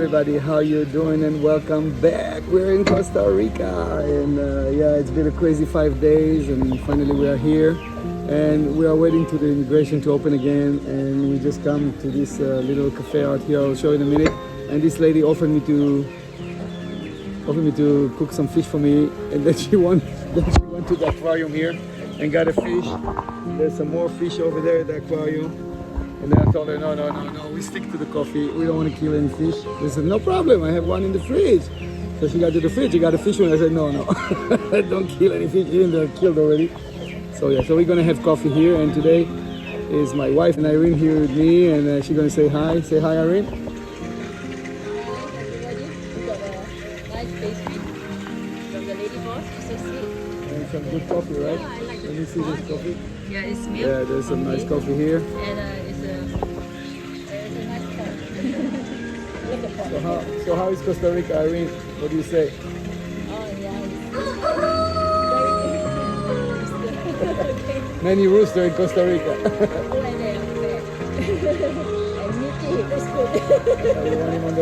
everybody, how you doing, and welcome back. We're in Costa Rica, and yeah, it's been a crazy 5 days, and finally we are here, and we are waiting to the immigration to open again, and we just come to this little cafe out here. I'll show you in a minute. And this lady offered me to cook some fish for me, and then she went to the aquarium here and got a fish. There's some more fish over there at the aquarium. And then I told her, no, we stick to the coffee. We don't want to kill any fish. They said, no problem, I have one in the fridge. So she got to the fridge, she got a fish one. I said, no, don't kill any fish, even though they're killed already. So yeah, so we're going to have coffee here. And today is my wife and Irene here with me. And she's going to say hi. Say hi, Irene. Hi, everybody. We got a nice pastry from the lady boss. It's so sweet. And some good coffee, right? Yeah, I like Let me see this coffee. Yeah, it's milk. Yeah, there's some nice coffee here. And it's a nice pot. Look at pot. So how is Costa Rica, Irene? What do you say? Oh, yeah. It's Many rooster in Costa Rica. good. And meaty, that's good. You want him on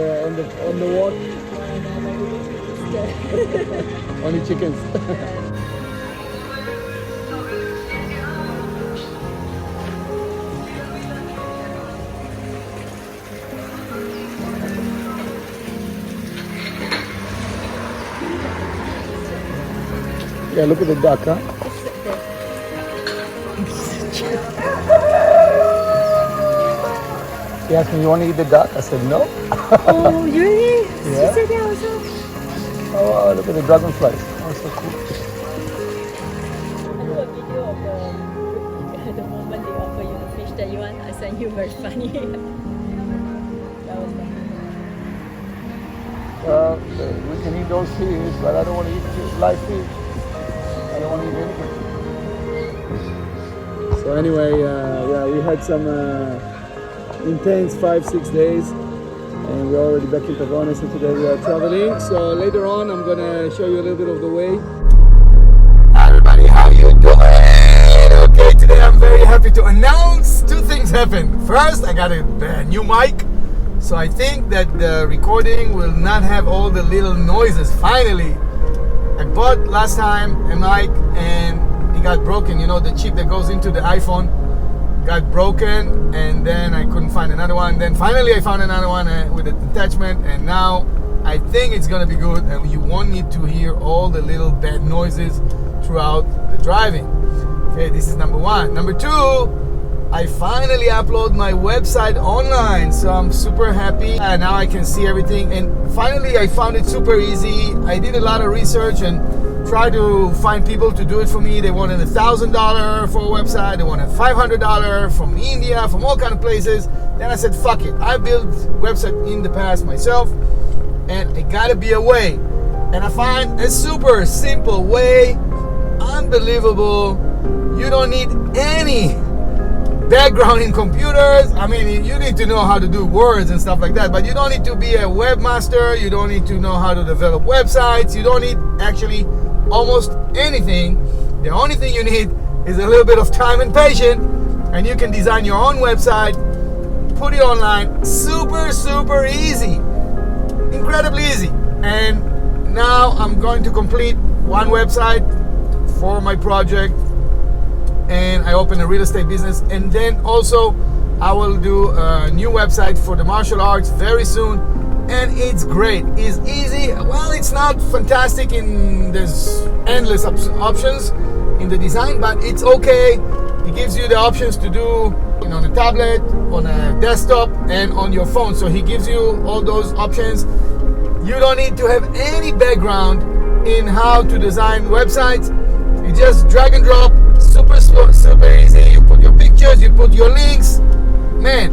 the walk? Only chickens. Yeah, look at the duck, huh? She asked me, you want to eat the duck? I said, no. Oh, really? Yeah. She said that also. Oh, wow, look at the dragonflies. Oh, so cool. I do a video of the moment they offer you the fish that you want. I sent you, very funny. That was funny. We can eat those fish, but I don't want to eat live fish. I don't want to eat anything. So anyway, yeah, we had some intense 5-6 days, and we're already back in Pavones, and today we are traveling. So later on, I'm gonna show you a little bit of the way. Hi everybody, how you doing? Okay, today I'm very happy to announce 2 things happened. First, I got a new mic. So I think that the recording will not have all the little noises. Finally, I bought last time a mic and it got broken. You know, the chip that goes into the iPhone got broken, and then I couldn't find another one. Then finally I found another one with an attachment, and now I think it's gonna be good, and you won't need to hear all the little bad noises throughout the driving. Okay, this is number 1. Number 2, I finally upload my website online, so I'm super happy. And now I can see everything, and finally I found it super easy. I did a lot of research and tried to find people to do it for me. They wanted $1,000 for a website, they wanted $500 from India, from all kind of places. Then I said, fuck it, I built website in the past myself, and it gotta be a way. And I find a super simple way, unbelievable. You don't need any background in computers. I mean, you need to know how to do words and stuff like that, but you don't need to be a webmaster. You don't need to know how to develop websites. You don't need actually almost anything. The only thing you need is a little bit of time and patience, and you can design your own website, put it online. Super easy, incredibly easy. And now I'm going to complete one website for my project, and I open a real estate business, and then also I will do a new website for the martial arts very soon, and it's great. It's easy. Well, it's not fantastic in there's endless options in the design, but it's okay. It gives you the options to do on a tablet, on a desktop, and on your phone. So he gives you all those options. You don't need to have any background in how to design websites. You just drag and drop. Super slow, super easy. You put your pictures, you put your links. Man,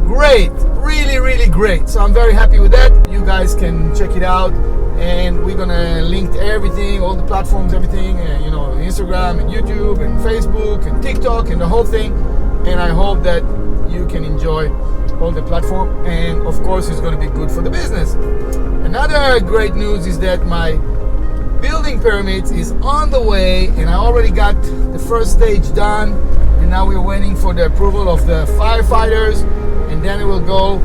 great, really great. So I'm very happy with that. You guys can check it out, and we're gonna link to everything, all the platforms, everything, you know, Instagram and YouTube and Facebook and TikTok and the whole thing. And I hope that you can enjoy all the platform, and of course it's gonna be good for the business. Another great news is that my building permit is on the way, and I already got the first stage done, and now we're waiting for the approval of the firefighters, and then it will go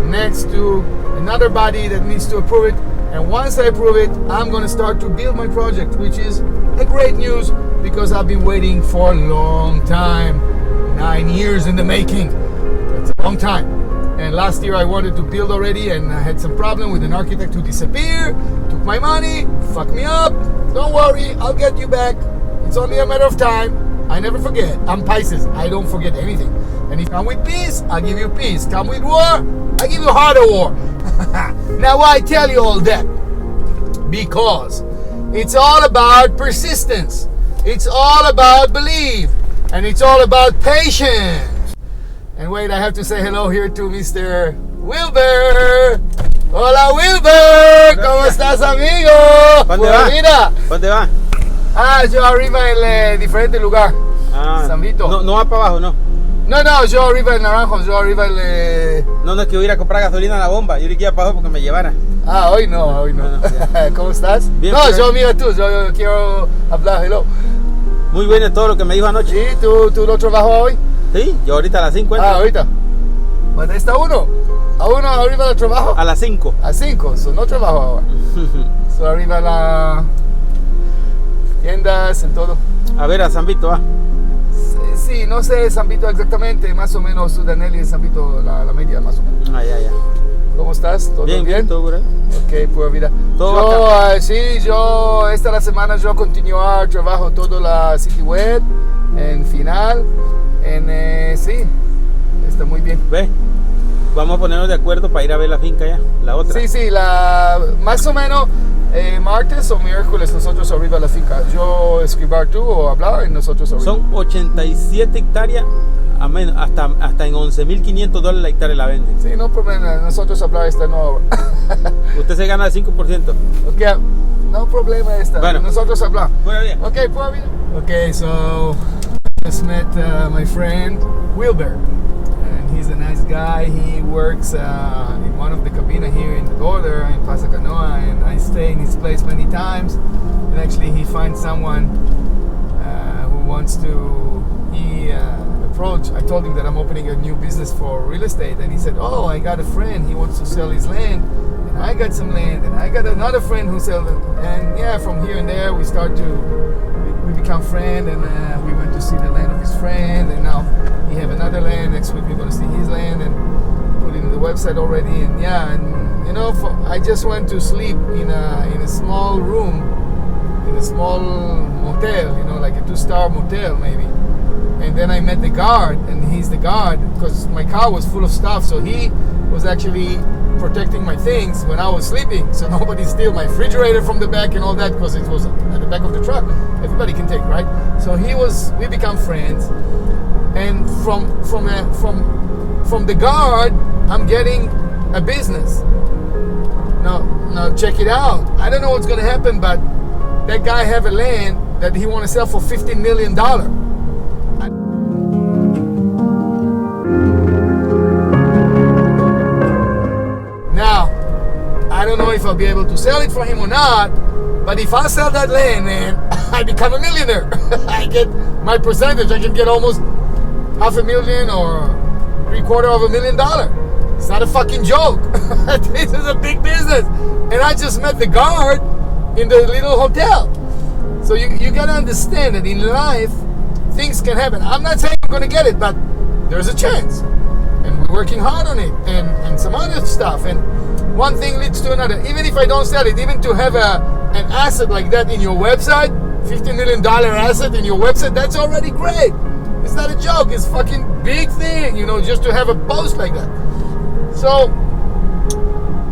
next to another body that needs to approve it. And once I approve it, I'm going to start to build my project, which is a great news because I've been waiting for a long time. 9 years in the making. That's a long time. And last year I wanted to build already and I had some problem with an architect who disappeared, took my money, fucked me up. Don't worry, I'll get you back. It's only a matter of time. I never forget. I'm Pisces. I don't forget anything. And if you come with peace, I'll give you peace. Come with war, I give you harder war. Now why I tell you all that? Because it's all about persistence. It's all about belief. And it's all about patience. And wait, I have to say hello here to Mr. Wilber. Hola Wilber, ¿cómo estás, amigo? ¿Dónde va? Vida. ¿Dónde va? Ah, yo arriba en diferente lugar. Ah, San Vito. no va para abajo, ¿no? No, yo arriba en Naranjos, yo arriba en... No, es que voy a ir a comprar gasolina a la bomba. Yo iría para abajo porque me llevara. Ah, hoy no. ¿Cómo estás? Bien, no, pero... yo mira tú, yo quiero hablar, hello. Muy bueno todo lo que me dijo anoche. Sí, ¿tú lo trabajas hoy? Sí, yo ahorita a las 5 entro. Ah, ahorita. Pues está uno. A uno arriba del trabajo. A las 5. A 5, no trabajo ahora. Arriba la tiendas, en todo. A ver, a San Vito, va. Sí, no sé San Vito exactamente, más o menos Sudanelli y San Vito la media, más o menos. Ah, ya. ¿Cómo estás? ¿Todo bien? Todo bien. Ok, pues mira. Todo yo esta la semana yo continuar trabajo todo la sitio web en final, sí, está muy bien. Ve, vamos a ponernos de acuerdo para ir a ver la finca ya, la otra. Sí, más o menos martes o miércoles nosotros arriba a la finca. Yo escribir tú o hablar y nosotros arriba. Son 87 hectáreas, hasta en $11,500 la hectárea la venden. Sí, no problema, nosotros hablar esta no. Usted se gana el 5%. Ok, no problema esta. Bueno. Nosotros hablar. Muy bien. Ok, pues bien. Okay, so just met my friend Wilber, and he's a nice guy. He works in one of the cabina here in the border in Plaza Canoa, and I stay in his place many times. And actually, he finds someone who wants to. He approached. I told him that I'm opening a new business for real estate, and he said, "Oh, I got a friend. He wants to sell his land." And I got some land, and I got another friend who sells it. And yeah, from here and there, we become friends, and we went to see the land of his friend, and now he have another land. Next week we're going to see his land and put it in the website already. And yeah, and you know, I just went to sleep in a small room, in a small motel, you know, like a 2-star motel maybe. And then I met the guard, and he's the guard because my car was full of stuff, so he was actually protecting my things when I was sleeping, so nobody steal my refrigerator from the back and all that, because it was at the back of the truck. Everybody can take, right? So we become friends, and from the guard, I'm getting a business. Now check it out. I don't know what's gonna happen, but that guy have a land that he want to sell for $15 million. Now, I don't know if I'll be able to sell it for him or not, but if I sell that land, man, I become a millionaire. I get my percentage. I can get almost $500,000 or $750,000. It's not a fucking joke. This is a big business. And I just met the guard in the little hotel. So you gotta understand that in life, things can happen. I'm not saying I'm gonna get it, but there's a chance. And we're working hard on it, and some other stuff, and one thing leads to another. Even if I don't sell it, even to have an asset like that in your website, $15 million asset in your website, that's already great. It's not a joke, it's a fucking big thing, you know, just to have a post like that. So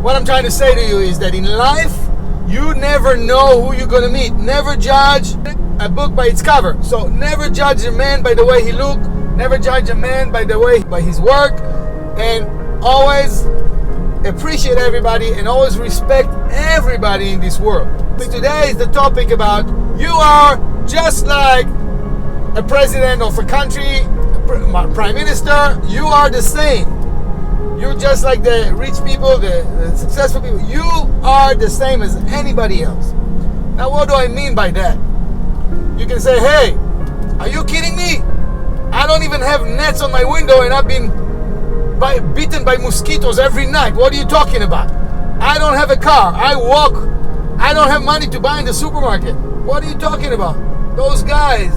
what I'm trying to say to you is that in life, you never know who you're gonna meet. Never judge a book by its cover. So never judge a man by the way he look. Never judge a man by his work, and always appreciate everybody and always respect everybody in this world. Today is the topic about you are just like a president of a country, a prime minister. You are the same. You're just like the rich people, the successful people. You are the same as anybody else. Now, what do I mean by that? You can say, hey, are you kidding me? I don't even have nets on my window, and I've been bitten by mosquitoes every night. What are you talking about? I don't have a car. I walk. I don't have money to buy in the supermarket. What are you talking about? Those guys,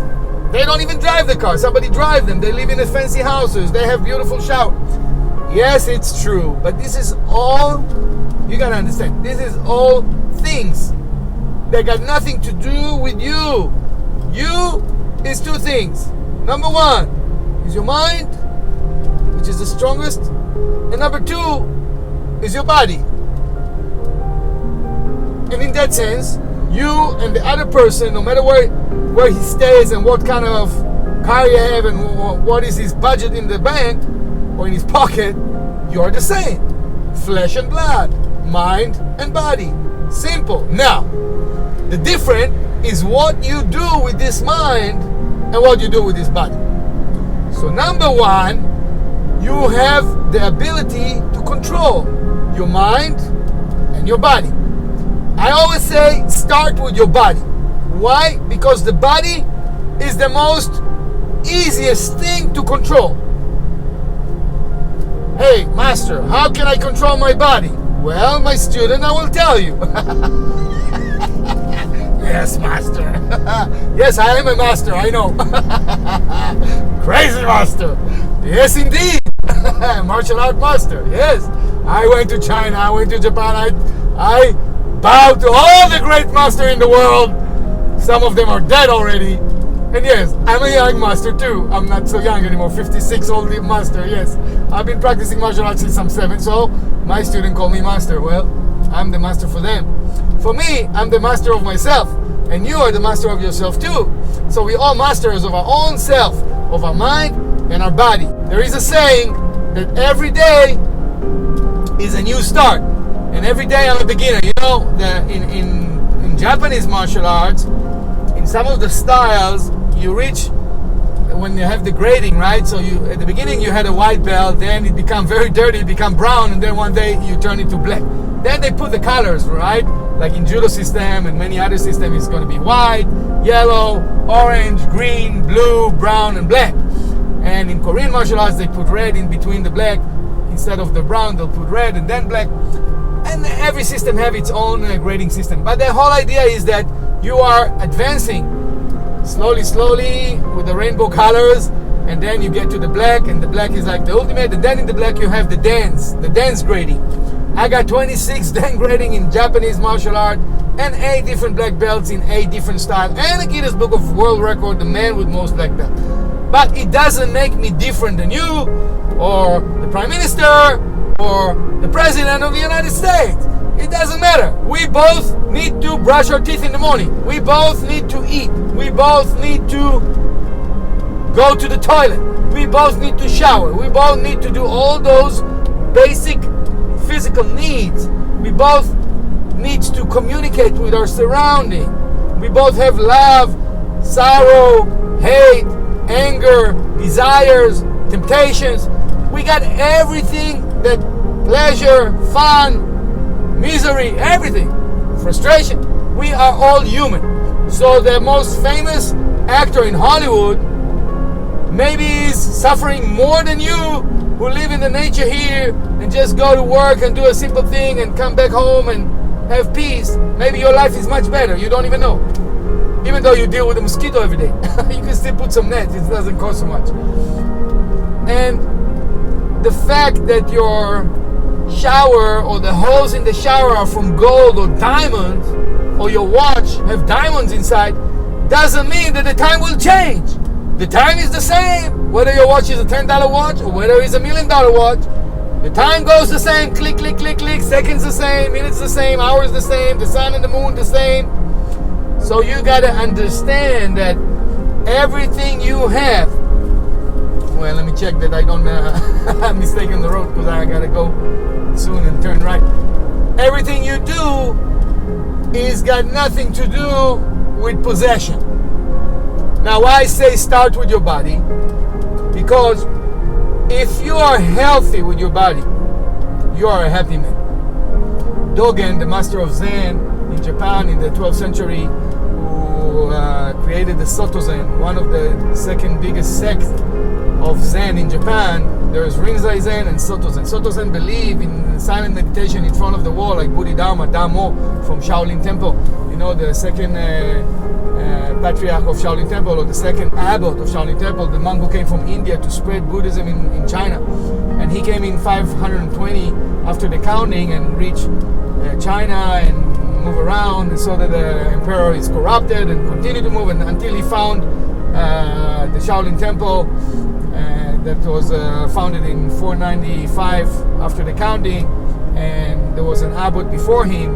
they don't even drive the car. Somebody drive them. They live in the fancy houses. They have beautiful showers. Yes, it's true. But this is all, you gotta understand, this is all things that got nothing to do with you. You is two things. Number one is your mind, which is the strongest. And number two is your body. And in that sense, you and the other person, no matter where he stays and what kind of car you have and what is his budget in the bank or in his pocket, you're the same. Flesh and blood, mind and body. Simple. Now, the difference is what you do with this mind and what you do with this body. So number one, you have the ability to control your mind and your body. I always say start with your body. Why? Because the body is the most easiest thing to control. Hey, master, how can I control my body? Well, my student, I will tell you. Yes, master. Yes, I am a master, I know. Crazy master. Yes, indeed. Martial art master. Yes. I went to China, I went to Japan. I bow to all the great masters in the world. Some of them are dead already. And yes, I'm a young master too. I'm not so young anymore, 56 old master, yes. I've been practicing martial arts since I'm 7, so my students call me master. Well, I'm the master for them. For me, I'm the master of myself. And you are the master of yourself too. So we all masters of our own self, of our mind and our body. There is a saying that every day is a new start. And every day I'm a beginner. You know, in Japanese martial arts, in some of the styles, you reach when you have the grading, right? So you at the beginning you had a white belt, then it become very dirty, it become brown, and then one day you turn it to black. Then they put the colors, right? Like in judo system and many other systems, it's going to be white, yellow, orange, green, blue, brown, and black. And in Korean martial arts, they put red in between the black. Instead of the brown, they'll put red and then black. And every system have its own grading system. But the whole idea is that you are advancing slowly with the rainbow colors, and then you get to the black, and the black is like the ultimate. And then in the black you have the dance grading. I got 26 dance grading in Japanese martial art and 8 different black belts in 8 different styles, and a Guinness Book of World Record, the man with most black belts. But it doesn't make me different than you or the Prime Minister or the President of the United States. It doesn't matter. We both need to brush our teeth in the morning. We both need to eat. We both need to go to the toilet. We both need to shower. We both need to do all those basic physical needs. We both need to communicate with our surrounding. We both have love, sorrow, hate, anger, desires, temptations. We got everything that pleasure, fun, misery, everything, frustration. We are all human. So the most famous actor in Hollywood maybe is suffering more than you, who live in the nature here and just go to work and do a simple thing and come back home and have peace. Maybe your life is much better. You don't even know. Even though you deal with a mosquito every day, you can still put some nets. It doesn't cost so much. And the fact that your shower or the holes in the shower are from gold or diamonds, or your watch have diamonds inside, doesn't mean that the time will change. The time is the same, whether your watch is a $10 watch or whether it's $1 million watch. The time goes the same, click, click, click, click, seconds the same, minutes the same, hours the same, the sun and the moon the same. So you gotta understand that everything you have, well, let me check that I don't mistake on the road, because I gotta go soon and turn right. Everything you do is got nothing to do with possession. Now, why I say start with your body? Because if you are healthy with your body, you are a happy man. Dogen, the master of Zen in Japan in the 12th century, who created the Soto Zen, one of the second biggest sects of Zen in Japan, There's Rinzai Zen and Soto Zen. Soto Zen believe in silent meditation in front of the wall, like Bodhidharma, Damo from Shaolin Temple. You know, the second patriarch of Shaolin Temple, or the second abbot of Shaolin Temple, the monk who came from India to spread Buddhism in China. And he came in 520 after the counting and reached China and move around, and saw that the emperor is corrupted and continued to move until he found the Shaolin Temple that was founded in 495 after the counting, and there was an abbot before him,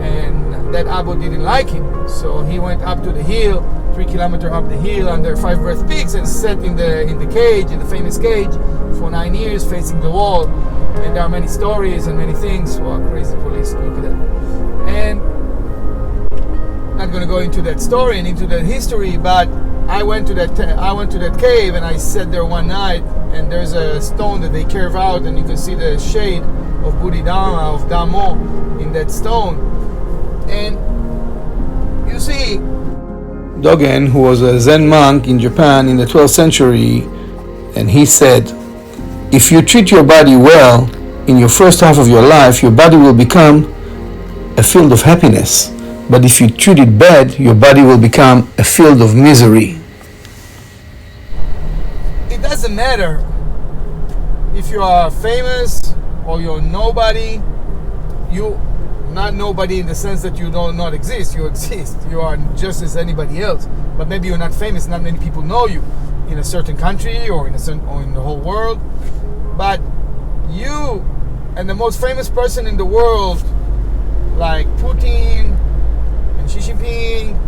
and that abbot didn't like him, so he went up to the hill, 3 kilometers up the hill under 5 breath peaks, and sat in the cage, in the famous cage, for 9 years facing the wall. And there are many stories and many things. Wow, crazy police, look at that. And I'm not going to go into that story and into that history, but I went to that cave, and I sat there one night, and there's a stone that they carve out, and you can see the shade of Bodhidharma, of Damo in that stone. And you see Dogen, who was a Zen monk in Japan in the 12th century, and he said, if you treat your body well in your first half of your life, your body will become a field of happiness. But if you treat it bad, your body will become a field of misery. It doesn't matter if you are famous or you're nobody. You not nobody in the sense that you do not exist. You exist. You are just as anybody else. But maybe you're not famous. Not many people know you in a certain country or in the whole world. But you and the most famous person in the world, like Putin and Xi Jinping,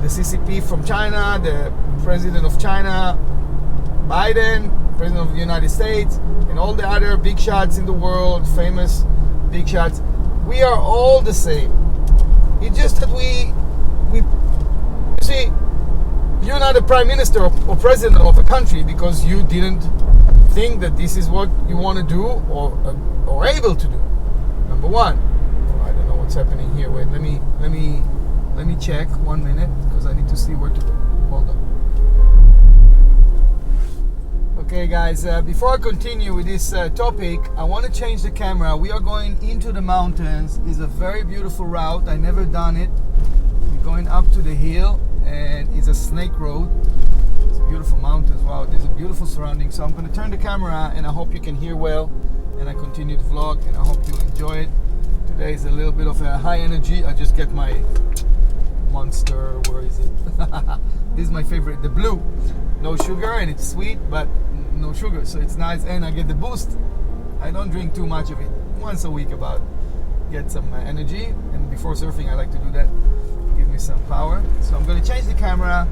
the CCP from China, the president of China, Biden, president of the United States, and all the other big shots in the world, famous big shots, we are all the same. It's just that we you see, you're not a prime minister or president of a country because you didn't think that this is what you want to do or able to do. Number one. Oh, I don't know what's happening here. Wait, let me check 1 minute because I need to see where to go. Hold on. Okay, guys. Before I continue with this topic, I want to change the camera. We are going into the mountains. It's a very beautiful route. I never done it. We're going up to the hill, and it's a snake road. Beautiful mountains. Wow, there's a beautiful surrounding. So I'm going to turn the camera, and I hope you can hear well, and I continue to vlog, and I hope you enjoy it. Today is a little bit of a high energy. I just get my Monster. Where is it? This is my favorite, the blue. No sugar, and it's sweet, but no sugar, so it's nice, and I get the boost. I don't drink too much of it. Once a week about. Get some energy, and before surfing I like to do that. Give me some power. So I'm going to change the camera,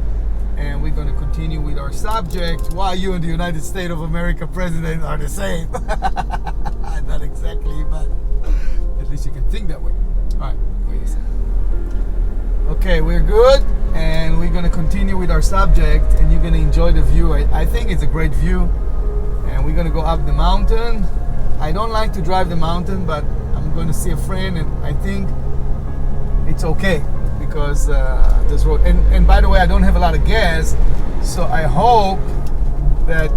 and we're going to continue with our subject, why you and the United States of America president are the same. Not exactly, but at least you can think that way. Alright, wait a second. Okay, we're good, and we're going to continue with our subject, and you're going to enjoy the view. I think it's a great view, and we're going to go up the mountain. I don't like to drive the mountain, but I'm going to see a friend, and I think it's okay. Because this road, and by the way, I don't have a lot of gas, so I hope that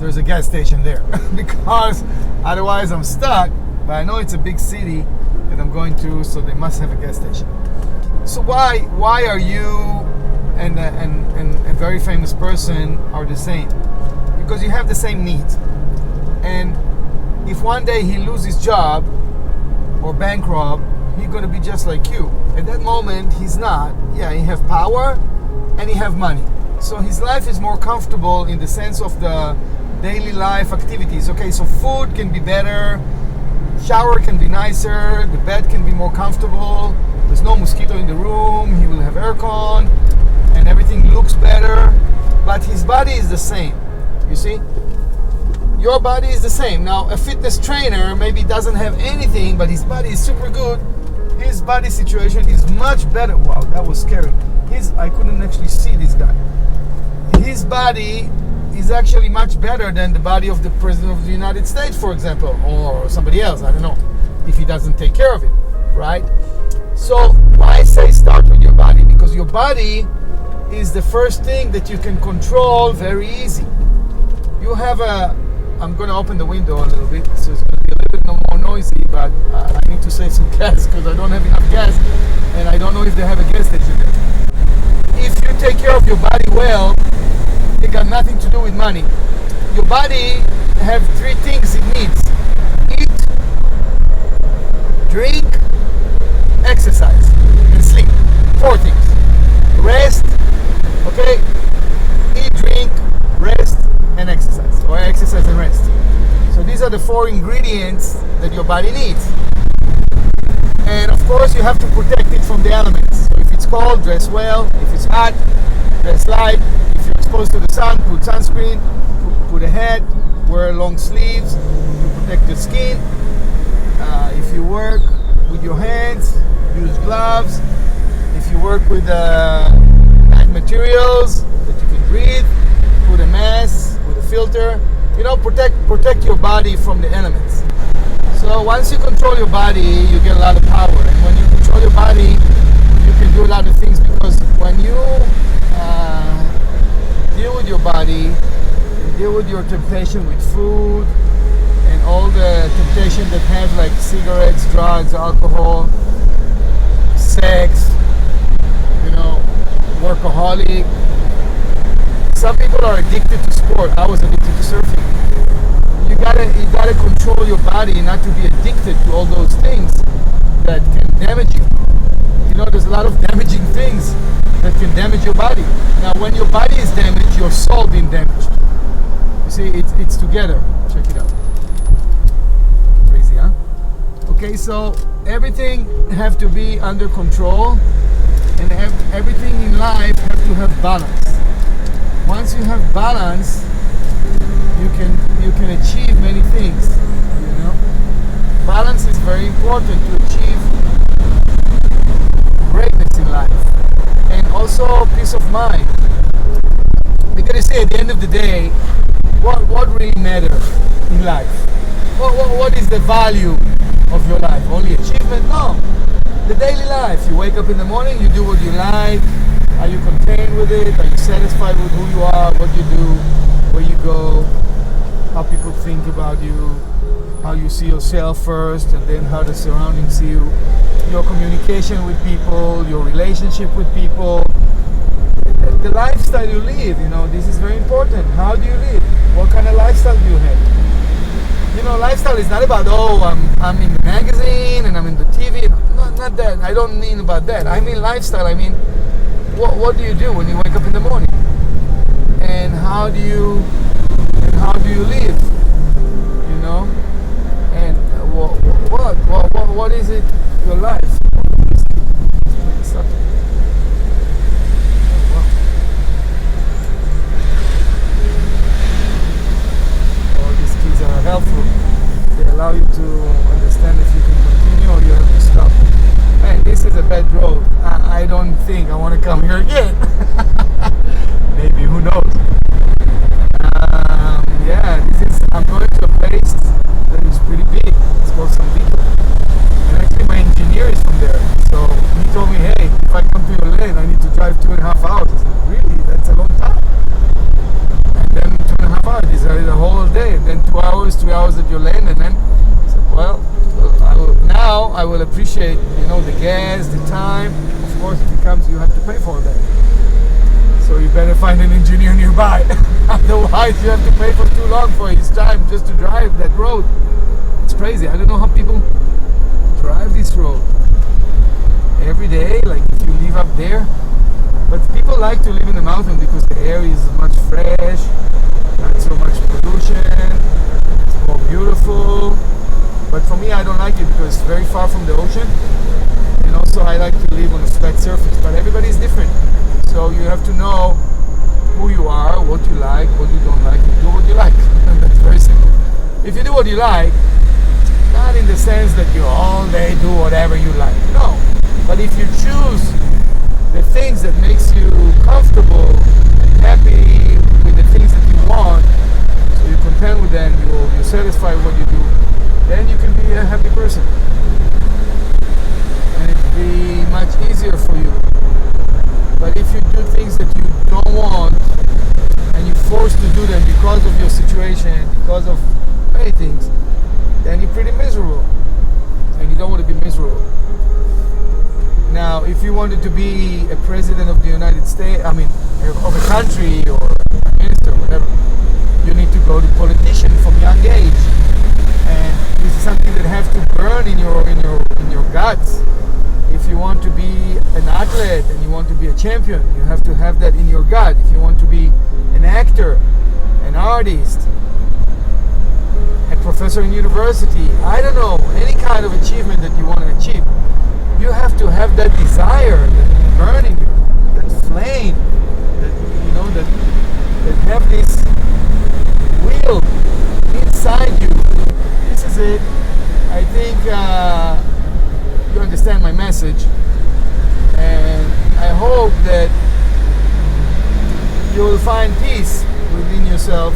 there's a gas station there because otherwise I'm stuck. But I know it's a big city that I'm going to, so they must have a gas station. So why are you and a very famous person are the same? Because you have the same needs. And if one day he loses his job or bankrupt, he's going to be just like you. At that moment, he's not. Yeah, he have power and he have money. So his life is more comfortable in the sense of the daily life activities. Okay, so food can be better, shower can be nicer, the bed can be more comfortable, there's no mosquito in the room, he will have aircon, and everything looks better, but his body is the same. You see? Your body is the same. Now, a fitness trainer maybe doesn't have anything, but his body is super good. His body situation is much better. Wow, that was scary. I couldn't actually see this guy. His body is actually much better than the body of the President of the United States, for example, or somebody else, I don't know, if he doesn't take care of it, right? So why I say start with your body? Because your body is the first thing that you can control very easy. you have a, I'm going to open the window a little bit, so it's going to be a little bit more noisy, but I need to save some gas because I don't have enough gas, and I don't know if they have a gas station there. If you take care of your body well, it got nothing to do with money. Your body have three things it needs: eat, drink, exercise, and sleep. Four things. Rest, okay? Eat, drink, rest, and exercise, or exercise and rest. So these are the four ingredients that your body needs. And of course you have to protect it from the elements. So if it's cold, dress well. If it's hot, dress light. If you're exposed to the sun, put sunscreen, put a hat, wear long sleeves to protect your skin. If you work with your hands, use gloves. If you work with materials that you can breathe, put a mask with a filter. You know, protect your body from the elements. So once you control your body, you get a lot of power. And when you control your body, you can do a lot of things, because when you deal with your body, you deal with your temptation with food and all the temptation that have like cigarettes, drugs, alcohol, sex, you know, workaholic. Some people are addicted to sport. I was addicted to surfing. You gotta control your body not to be addicted to all those things that can damage you. You know, there's a lot of damaging things that can damage your body. Now, when your body is damaged, your soul being damaged. You see, it's together. Check it out. Crazy, huh? Okay, so everything have to be under control, and everything in life have to have balance. Once you have balance, you can achieve many things. You know, balance is very important to achieve greatness in life, and also peace of mind. Because you see, at the end of the day, what really matters in life? What is the value of your life? Only achievement? No. The daily life. You wake up in the morning, you do what you like. Are you content with it? Are you satisfied with who you are, what you do, where you go, how people think about you, how you see yourself first, and then how the surroundings see you, your communication with people, your relationship with people, the lifestyle you live, you know, this is very important. How do you live? What kind of lifestyle do you have? You know, lifestyle is not about, I'm in the magazine and I'm in the TV. No, not that. I don't mean about that. I mean lifestyle. I mean, what do you do when you wake up in the morning? And how do you live? You know? And what is it, your life? All these keys are helpful. They allow you to understand if you can continue or you have to stop. Man, this is a bad road. I don't think I want to come here again. Maybe, who knows? Yeah, I'm going to a place that is pretty big. It's called San Vito. And actually my engineer is from there. So he told me, hey, if I come to your land, I need to drive 2.5 hours. I said, really? That's a long time. And then 2.5 hours is the whole day. And then 2 hours, 3 hours at your land. And then I said, well, now I will appreciate, you know, the gas, the time. Of course, if it comes, you have to pay for that. So you better find an engineer nearby. Otherwise, you have to pay for too long for his time just to drive that road. It's crazy. I don't know how people drive this road every day, like if you live up there. But people like to live in the mountain because the air is much fresh, not so much pollution, it's more beautiful. But for me, I don't like it because it's very far from the ocean. And also I like to live on a flat surface, but everybody is different. So you have to know who you are, what you like, what you don't like, and do what you like. And that's very simple. If you do what you like, not in the sense that you all day do whatever you like, no. But if you choose the things that makes you comfortable and happy with the things that you want, so you're content with them, you're satisfied with what you do, then you can be a happy person. And it'll be much easier for you. But if you do things that you don't want, and you're forced to do them because of your situation, because of many things, then you're pretty miserable, and you don't want to be miserable. Now, if you wanted to be a president of the United States, I mean, of a country or a minister, whatever, you need to go to politician from young age, and this is something that has to burn in your guts. If you want to be an athlete and you want to be a champion, you have to have that in your gut. If you want to be an actor, an artist, a professor in university, I don't know, any kind of achievement that you want to achieve, you have to have that desire that burn in you, that flame, that that have this will inside you. This is it. I think you understand my message, and I hope that you will find peace within yourself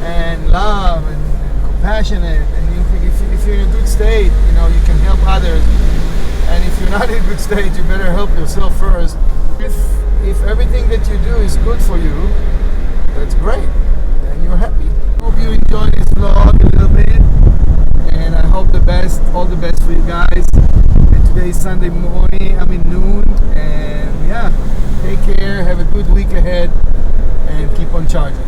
and love and compassionate, and if you're in a good state, you can help others, and if you're not in a good state, you better help yourself first. If everything that you do is good for you, that's great, and you're happy. Hope you enjoyed this vlog a little bit, and I hope all the best for you guys. And today is Sunday morning, noon, and yeah, take care, have a good week ahead, and keep on charging.